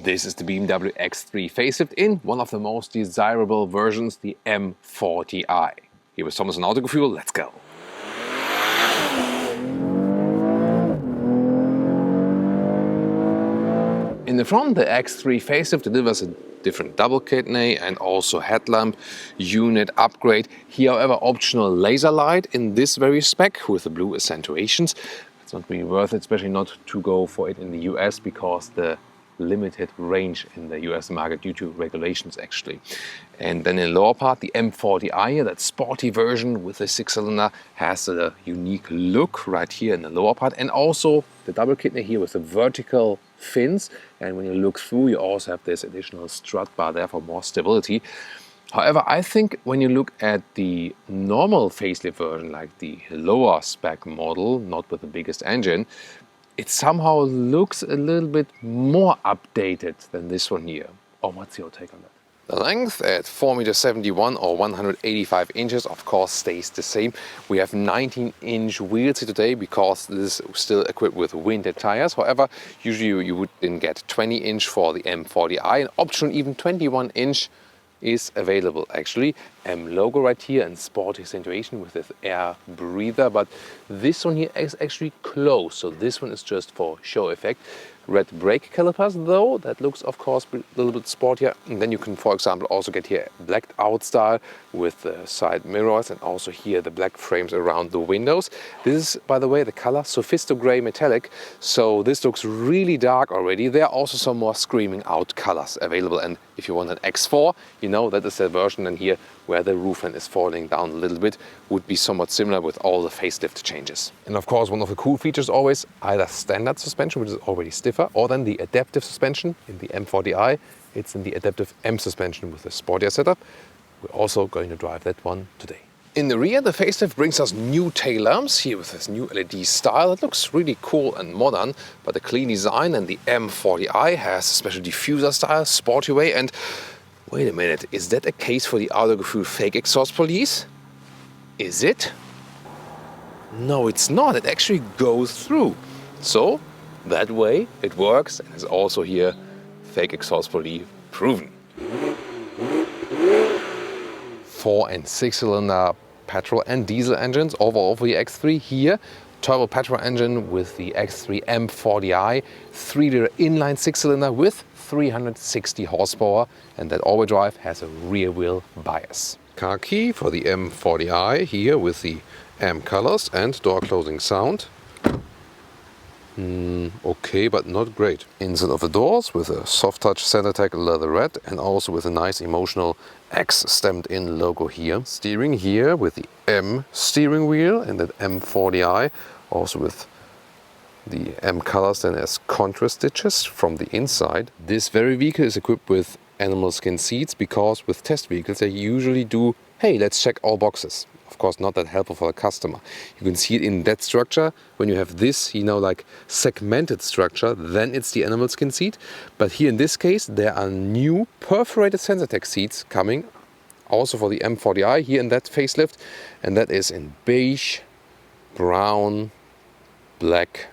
This is the BMW X3 facelift in one of the most desirable versions, the M40i. Here with Thomas and Autogefühl, let's go! In the front, the X3 facelift delivers a different double kidney and also headlamp unit upgrade. Here, however, optional laser light in this very spec with the blue accentuations. It's not really worth it, especially not to go for it in the US because the limited range in the US market due to regulations actually. And then in the lower part, the M40i, that sporty version with the 6-cylinder, has a unique look right here in the lower part, and also the double kidney here with the vertical fins. And when you look through, you also have this additional strut bar there for more stability. However, I think when you look at the normal facelift version, like the lower spec model, not with the biggest engine, it somehow looks a little bit more updated than this one here. Oh, what's your take on that? The length at 4.71 m or 185 inches of course stays the same. We have 19-inch wheels here today because this is still equipped with winter tires. However, usually you would then get 20-inch for the M40i, and optional even 21-inch is available actually. M logo right here and sporty accentuation with this air breather, but this one here is actually closed, so this one is just for show effect. Red brake calipers though, that looks of course a little bit sportier. And then you can, for example, also get here blacked out style with the side mirrors, and also here the black frames around the windows. This is, by the way, the color Sophisto Gray Metallic, so this looks really dark already. There are also some more screaming out colors available, and if you want an X4, you know that is the version, and here where the roof end is falling down a little bit would be somewhat similar with all the facelift changes. And of course, one of the cool features always either standard suspension, which is already stiffer, or then the adaptive suspension. In the M40i, it's in the adaptive M suspension with a sportier setup. We're also going to drive that one today. In the rear, the facelift brings us new tail lamps here with this new LED style. It looks really cool and modern, but a clean design. And the M40i has a special diffuser style, sporty way. And wait a minute, is that a case for the Autogefühl fake exhaust police? Is it? No, it's not. It actually goes through. So that way it works, and is also here fake exhaust police proven. 4 and 6-cylinder petrol and diesel engines overall for the X3 here. Turbo petrol engine with the X3 M40i, 3-liter inline 6-cylinder with 360 horsepower, and that all-wheel drive has a rear wheel bias. Car key for the M40i here with the M colors and door closing sound. Okay, but not great. Inside of the doors with a soft touch Sensatec leather red, and also with a nice emotional X stamped in logo here. Steering here with the M steering wheel and that M40i, also with the M colors then as contrast stitches from the inside. This very vehicle is equipped with animal skin seats because with test vehicles they usually do, hey, let's check all boxes. Of course, not that helpful for the customer. You can see it in that structure. When you have this, like segmented structure, then it's the animal skin seat. But here in this case, there are new perforated Sensatec seats coming, also for the M40i here in that facelift. And that is in beige, brown, black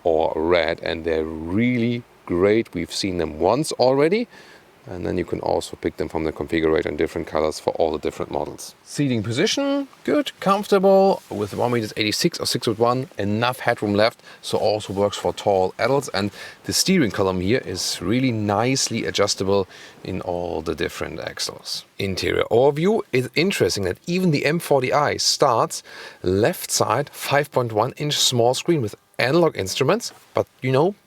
or red. And they're really great. We've seen them once already. And then you can also pick them from the configurator in different colors for all the different models. Seating position, good, comfortable, with 1.86 m or 6'1", enough headroom left, so also works for tall adults. And the steering column here is really nicely adjustable in all the different axles. Interior overview is interesting that even the M40i starts left side 5.1-inch small screen with analog instruments, but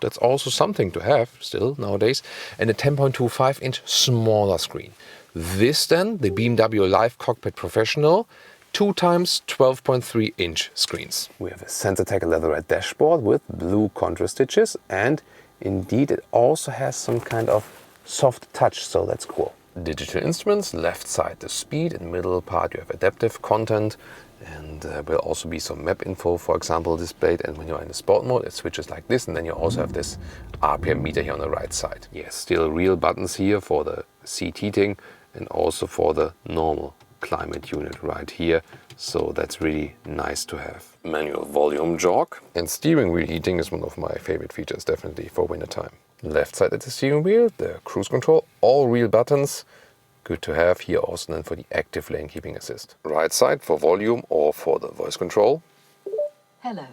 that's also something to have still nowadays, and a 10.25-inch smaller screen. This then, the BMW Live Cockpit Professional, 2x 12.3-inch screens. We have a Sensatec leatherette dashboard with blue contrast stitches, and indeed it also has some kind of soft touch, so that's cool. Digital instruments, left side the speed, in the middle part you have adaptive content, and will also be some map info, for example, displayed. And when you're in the sport mode, it switches like this, and then you also have this RPM meter here on the right side. Yes, still real buttons here for the seat heating and also for the normal climate unit right here. So that's really nice to have. Manual volume jog, and steering wheel heating is one of my favorite features, definitely for winter time. Left side at the steering wheel, the cruise control, all real buttons. Good to have here also then for the active lane keeping assist. Right side for volume or for the voice control. Hello,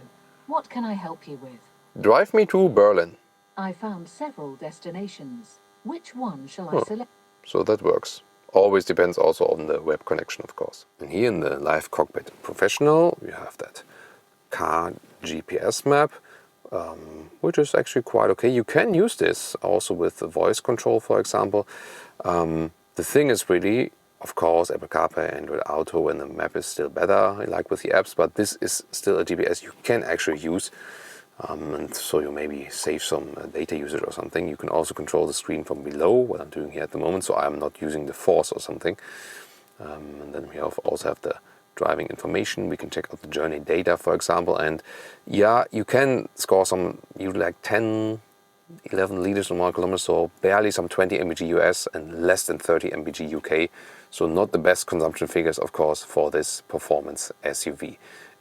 what can I help you with? Drive me to Berlin. I found several destinations. Which one shall I select? So that works. Always depends also on the web connection, of course. And here in the Live Cockpit Professional, you have that car GPS map, which is actually quite okay. You can use this also with the voice control, for example. The thing is really, of course, Apple CarPlay, Android Auto, and the map is still better, like with the apps, but this is still a GPS you can actually use. And so you maybe save some data usage or something. You can also control the screen from below, what I'm doing here at the moment, so I'm not using the force or something. And then we also have the driving information. We can check out the journey data, for example, and yeah, you can score some, like 10, 11 liters or more kilometers, so barely some 20 mpg US and less than 30 mpg UK. So not the best consumption figures, of course, for this performance SUV.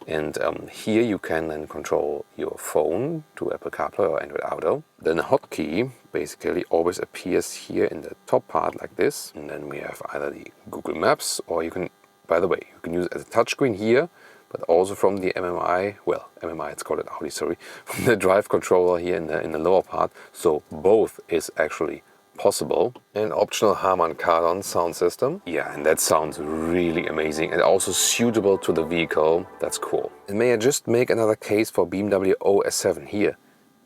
And here you can then control your phone to Apple CarPlay or Android Auto. Then a hotkey basically always appears here in the top part like this. And then we have either the Google Maps, or you can, by the way, you can use it as a touchscreen here, but also from the MMI, well, MMI, it's called it Audi, sorry, from the drive controller here in the lower part. So both is actually possible. An optional Harman Kardon sound system. Yeah, and that sounds really amazing and also suitable to the vehicle. That's cool. And may I just make another case for BMW OS7 here.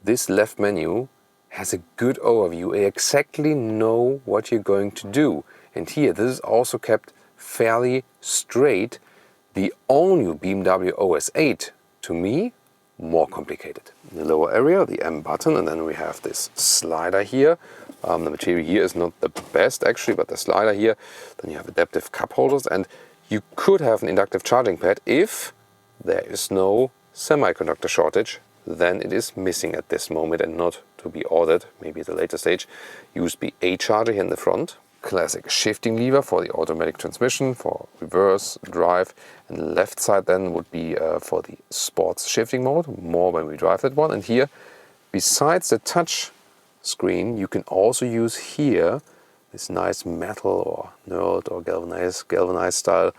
This left menu has a good overview. You exactly know what you're going to do. And here, this is also kept fairly straight. The all-new BMW OS8, to me, more complicated. In the lower area, the M button, and then we have this slider here. The material here is not the best actually, but the slider here. Then you have adaptive cup holders, and you could have an inductive charging pad if there is no semiconductor shortage. Then it is missing at this moment and not to be ordered, maybe at a later stage. USB-A charger here in the front. Classic shifting lever for the automatic transmission, for reverse, drive, and the left side then would be for the sports shifting mode, more when we drive that one. And here, besides the touch screen, you can also use here this nice metal or knurled or galvanized style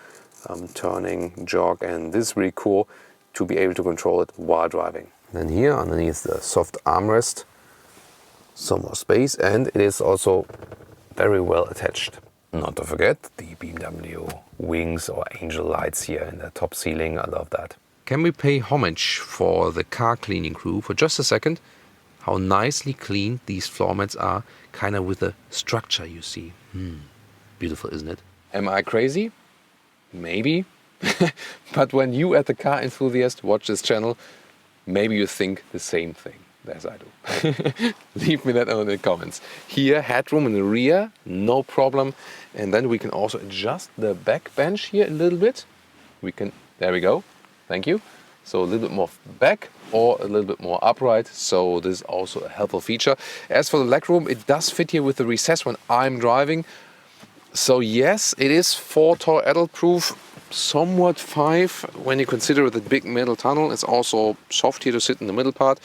turning jog, and this is really cool to be able to control it while driving. Then here underneath the soft armrest, some more space, and it is also very well attached. Not to forget the BMW wings or angel lights here in the top ceiling. I love that. Can we pay homage for the car cleaning crew for just a second? How nicely cleaned these floor mats are, kind of with the structure you see. Beautiful, isn't it? Am I crazy? Maybe. But when you at the Car Enthusiast watch this channel, maybe you think the same thing as I do. Leave me that in the comments. Here, headroom in the rear, no problem. And then we can also adjust the back bench here a little bit. There we go. Thank you. So a little bit more back or a little bit more upright. So this is also a helpful feature. As for the legroom, it does fit here with the recess when I'm driving. So yes, it is 4 tour adult proof, somewhat 5 when you consider the big middle tunnel. It's also soft here to sit in the middle part.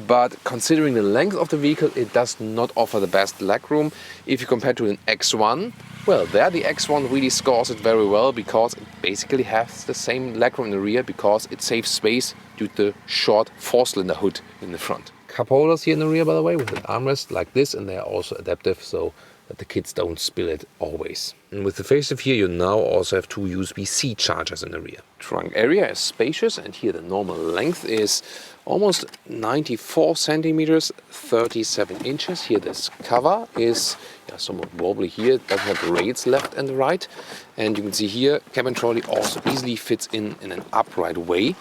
But considering the length of the vehicle, it does not offer the best legroom. If you compare to an X1, well, there the X1 really scores it very well, because it basically has the same legroom in the rear, because it saves space due to the short 4-cylinder hood in the front. Cup holders here in the rear, by the way, with an armrest like this, and they are also adaptive, so that the kids don't spill it always. And with the facelift here, you now also have 2 USB-C chargers in the rear. Trunk area is spacious, and here the normal length is almost 94 centimeters, 37 inches. Here this cover is somewhat wobbly here. It doesn't have rails left and right. And you can see here, cabin trolley also easily fits in an upright way.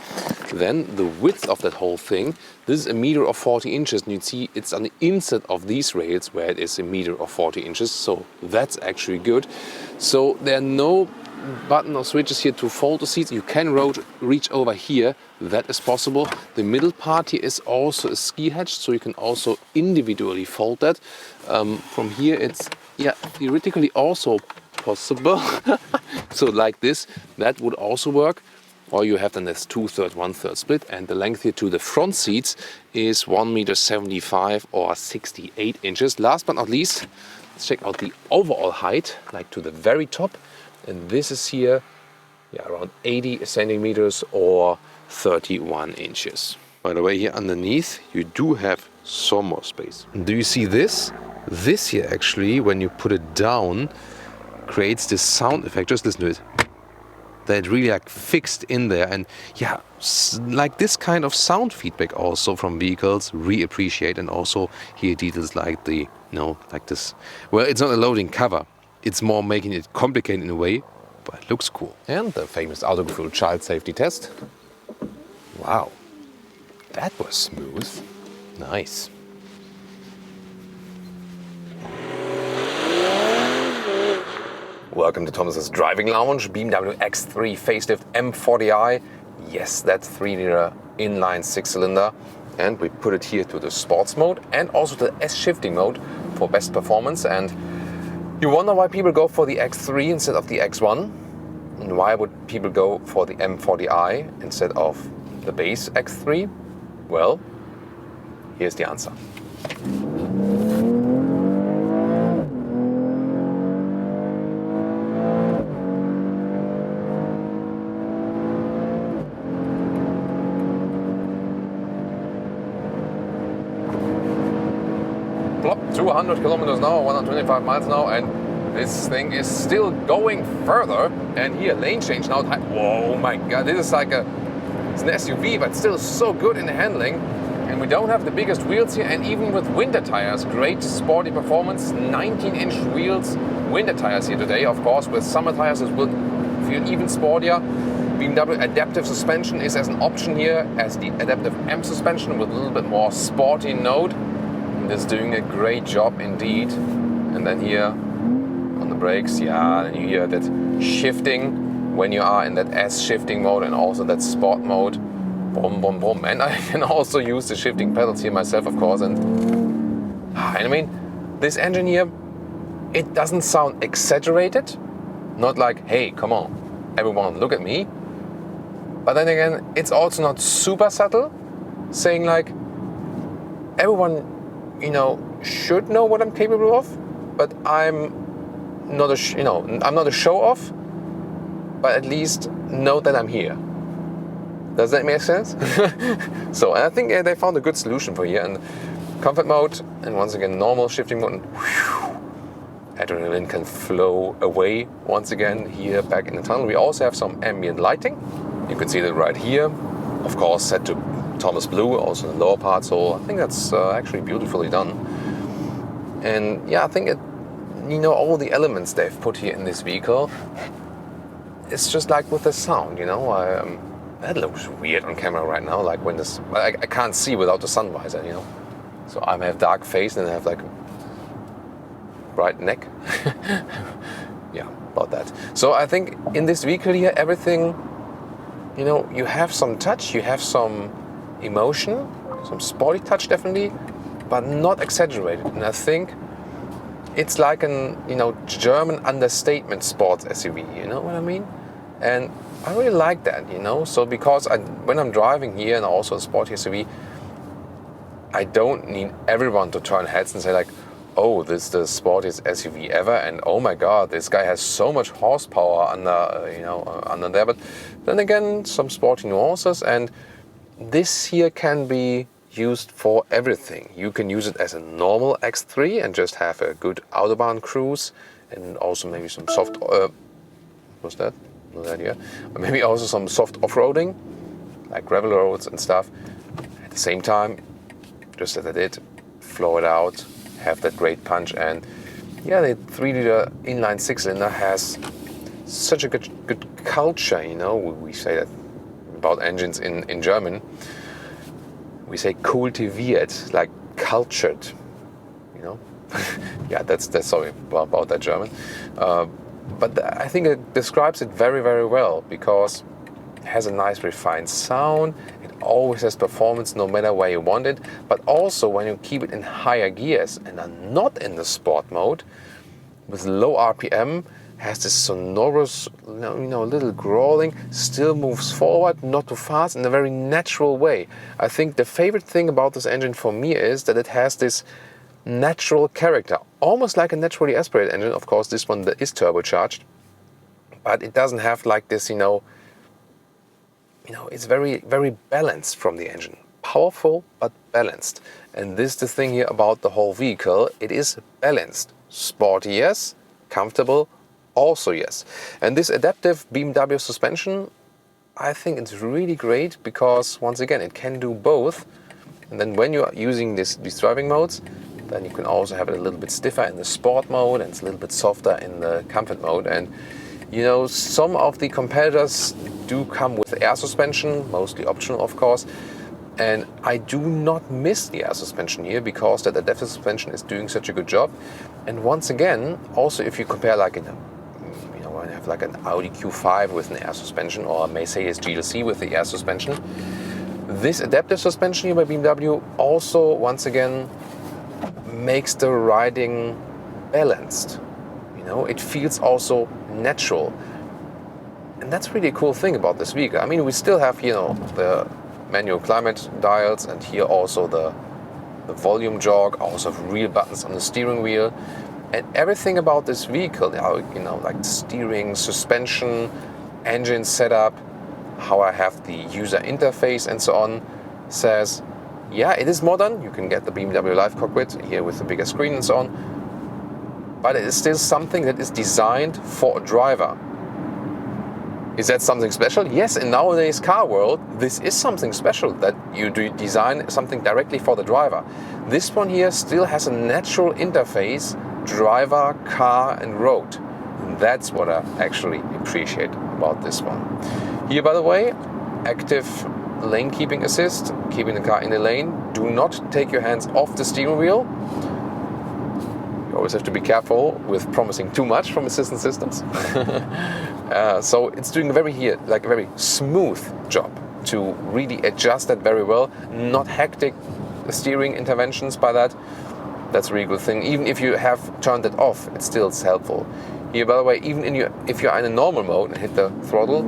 Then the width of that whole thing, this is 1 meter or 40 inches. And you can see it's on the inside of these rails where it is 1 meter or 40 inches. So that's actually good. So there are no button or switches here to fold the seats. You can reach over here. That is possible. The middle part here is also a ski hatch, so you can also individually fold that. From here it's theoretically also possible. So like this, that would also work. or you have then this 2/3, 1/3 split, and the length here to the front seats is 1.75 m or 68 inches. Last but not least, let's check out the overall height, like to the very top, and this is here, yeah, around 80 centimeters or 31 inches. By the way, here underneath, you do have some more space. Do you see this? This here actually, when you put it down, creates this sound effect. Just listen to it. That really like fixed in there, and yeah, like this kind of sound feedback also from vehicles, really appreciate. And also here details like the, like this. Well, it's not a loading cover. It's more making it complicated in a way, but it looks cool. And the famous Autogefühl child safety test. Wow, that was smooth. Nice. Welcome to Thomas's Driving Lounge, BMW X3 facelift M40i. Yes, that 3-liter inline 6-cylinder. And we put it here to the sports mode and also the S shifting mode for best performance. And you wonder why people go for the X3 instead of the X1? And why would people go for the M40i instead of the base X3? Well, here's the answer. Plop, 200 kilometers an hour, 125 miles an hour, and this thing is still going further. And here, lane change now. Whoa, my God, this is like it's an SUV, but still so good in the handling. And we don't have the biggest wheels here, and even with winter tires, great sporty performance, 19-inch wheels, winter tires here today. Of course, with summer tires, it will feel even sportier. BMW adaptive suspension is as an option here, as the adaptive M suspension with a little bit more sporty note. And it's doing a great job indeed. And then here on the brakes, yeah, and you hear that shifting when you are in that S shifting mode and also that sport mode. Boom, boom, boom. And I can also use the shifting pedals here myself, of course. And I mean, this engine here, it doesn't sound exaggerated. Not like, hey, come on, everyone, look at me. But then again, it's also not super subtle, saying like, everyone, should know what I'm capable of, but I'm not I'm not a show-off, but at least know that I'm here. Does that make sense? So I think they found a good solution for here. And comfort mode, and once again normal shifting mode. And adrenaline can flow away once again here back in the tunnel. We also have some ambient lighting. You can see that right here. Of course, set to Thomas Blue, also in the lower part. So I think that's actually beautifully done. And yeah, I think all the elements they've put here in this vehicle. It's just like with the sound, that looks weird on camera right now, like when this, I can't see without the sun visor, So I have dark face and I have like bright neck. Yeah, about that. So I think in this vehicle here, everything, you have some touch, you have some emotion, some sporty touch definitely, but not exaggerated. And I think it's like an, German understatement sports SUV, you know what I mean? And I really like that, So because when I'm driving here and also a sporty SUV, I don't need everyone to turn heads and say like, oh, this is the sportiest SUV ever, and oh my God, this guy has so much horsepower under there. But then again, some sporty nuances, and this here can be used for everything. You can use it as a normal X3 and just have a good Autobahn cruise, and also maybe some soft. What's that? No idea. Maybe also some soft off-roading, like gravel roads and stuff. At the same time, just as I did, flow it out, have that great punch. And yeah, the 3-liter inline 6-cylinder has such a good culture, We say that about engines in German. We say kultiviert, like cultured, Yeah, that's sorry about that German. But I think it describes it very, very well, because it has a nice refined sound. It always has performance no matter where you want it. But also when you keep it in higher gears and are not in the sport mode, with low RPM, has this sonorous, little growling, still moves forward, not too fast, in a very natural way. I think the favorite thing about this engine for me is that it has this natural character, almost like a naturally aspirated engine. Of course, this one is turbocharged, but it doesn't have like this, it's very, very balanced from the engine. Powerful, but balanced. And this is the thing here about the whole vehicle. It is balanced. Sporty, yes. Comfortable, also yes. And this adaptive BMW suspension, I think it's really great because, once again, it can do both. And then when you are using these driving modes, then you can also have it a little bit stiffer in the sport mode, and it's a little bit softer in the comfort mode. And some of the competitors do come with air suspension, mostly optional, of course. And I do not miss the air suspension here because that adaptive suspension is doing such a good job. And once again, also if you compare like when you have like an Audi Q5 with an air suspension or a Mercedes GLC with the air suspension, this adaptive suspension here by BMW also once again makes the riding balanced. It feels also natural. And that's really a cool thing about this vehicle. I mean, we still have, the manual climate dials, and here also the volume jog, also have real buttons on the steering wheel, and everything about this vehicle, like steering, suspension, engine setup, how I have the user interface and so on, says, yeah, it is modern. You can get the BMW Live Cockpit here with the bigger screen and so on, but it is still something that is designed for a driver. Is that something special? Yes, in nowadays car world, this is something special, that you do design something directly for the driver. This one here still has a natural interface, driver, car and road. And that's what I actually appreciate about this one. Here, by the way, active lane keeping assist, keeping the car in the lane. Do not take your hands off the steering wheel. You always have to be careful with promising too much from assistance systems. So it's doing a very smooth job to really adjust that very well. Not hectic steering interventions by that. That's a really good thing. Even if you have turned it off, it still is helpful. Here, by the way, even if you're in a normal mode and hit the throttle,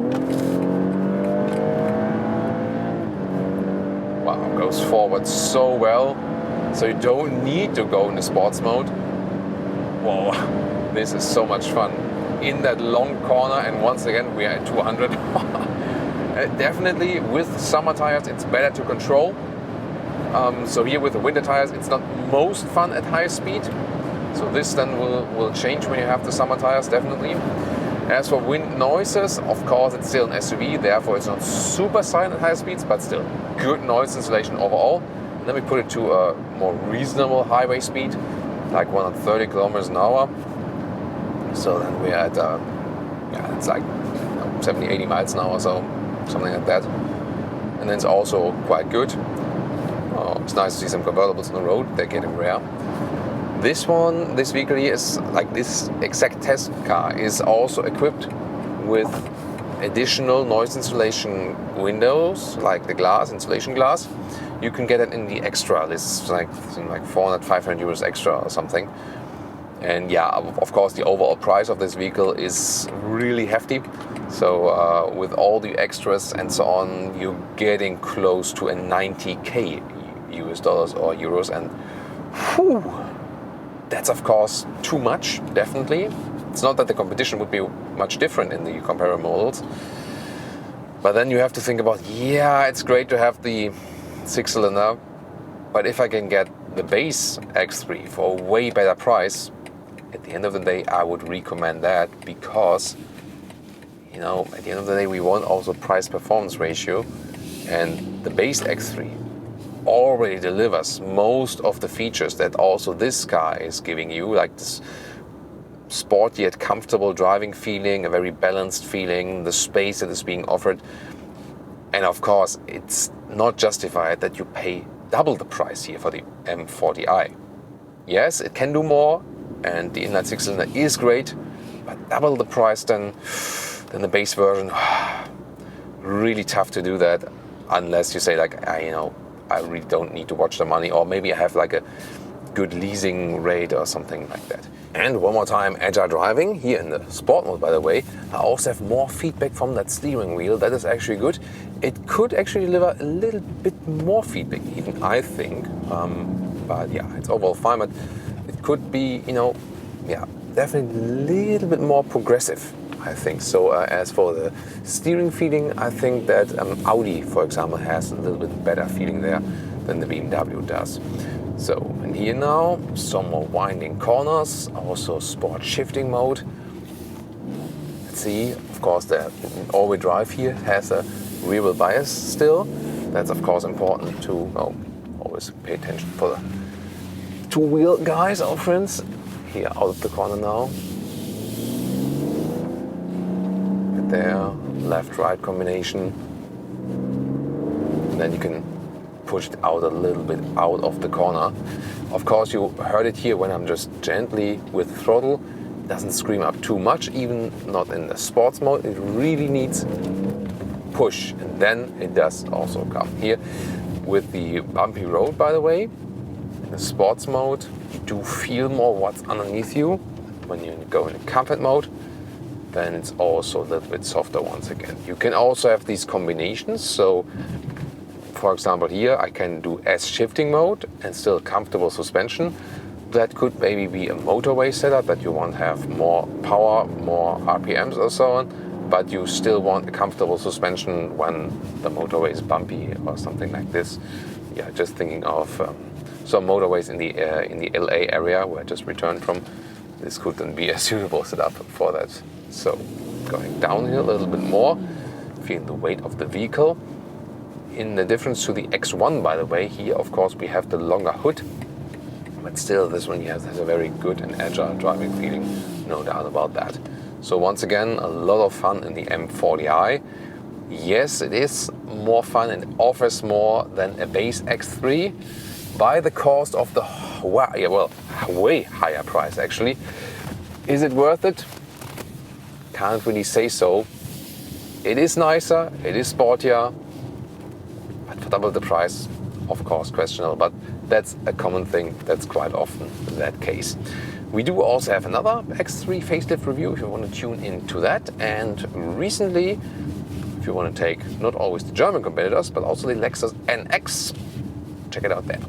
wow, goes forward so well. So you don't need to go in the sports mode. Whoa, this is so much fun. In that long corner, and once again we are at 200. Definitely with summer tires it's better to control. So here with the winter tires it's not most fun at high speed. So this then will change when you have the summer tires, definitely. As for wind noises, of course it's still an SUV, therefore it's not super silent at high speeds, but still good noise insulation overall. And then we put it to a more reasonable highway speed, like 130 kilometers an hour. So then we're at, it's like 70, 80 miles an hour, so something like that. And then it's also quite good. It's nice to see some convertibles on the road, they're getting rare. This vehicle here is, like this exact test car, is also equipped with additional noise insulation windows, like the insulation glass. You can get it in the extra. This is like 400, 500 euros extra or something. And yeah, of course, the overall price of this vehicle is really hefty. So with all the extras and so on, you're getting close to a 90k US dollars or euros. And whew, that's of course too much, definitely. It's not that the competition would be much different in the comparable models. But then you have to think about, yeah, it's great to have the 6-cylinder, but if I can get the base X3 for a way better price, at the end of the day, I would recommend that, because, at the end of the day, we want also price-performance ratio, and the base X3 already delivers most of the features that also this car is giving you, like this sporty yet comfortable driving feeling, a very balanced feeling, the space that is being offered. And of course, it's not justified that you pay double the price here for the M40i. Yes, it can do more, and the inline 6-cylinder is great, but double the price than the base version. Really tough to do that, unless you say like, I really don't need to watch the money, or maybe I have like a good leasing rate or something like that. And one more time, agile driving, here in the sport mode by the way, I also have more feedback from that steering wheel. That is actually good. It could actually deliver a little bit more feedback even, I think. But yeah, it's overall fine, but it could be, you know, yeah, definitely a little bit more progressive, I think. So as for the steering feeling, I think that Audi, for example, has a little bit better feeling there than the BMW does. So, and here now, some more winding corners, also sport shifting mode. Let's see, of course the all-wheel drive here has a rear wheel bias still. That's of course important to always pay attention for the two-wheel guys, our friends. Here out of the corner now. There, left-right combination. And then you can push it out a little bit out of the corner. Of course, you heard it here when I'm just gently with throttle. It doesn't scream up too much, even not in the sports mode. It really needs push, and then it does also come. Here with the bumpy road, by the way, in the sports mode, you do feel more what's underneath you. When you go in comfort mode, then it's also a little bit softer once again. You can also have these combinations. So for example, here I can do S shifting mode and still comfortable suspension. That could maybe be a motorway setup, that you want to have more power, more RPMs or so on, but you still want a comfortable suspension when the motorway is bumpy or something like this. Yeah, just thinking of some motorways in the LA area where I just returned from. This could then be a suitable setup for that. So going downhill a little bit more, feeling the weight of the vehicle. In the difference to the X1, by the way, here of course we have the longer hood, but still this one has a very good and agile driving feeling, no doubt about that. So once again, a lot of fun in the M40i. Yes, it is more fun and offers more than a base X3 by the cost of the way higher price actually. Is it worth it? Can't really say so. It is nicer, it is sportier, but for double the price, of course, questionable, but that's a common thing. That's quite often that case. We do also have another X3 facelift review if you want to tune into that. And recently, if you want to take not always the German competitors, but also the Lexus NX, check it out there.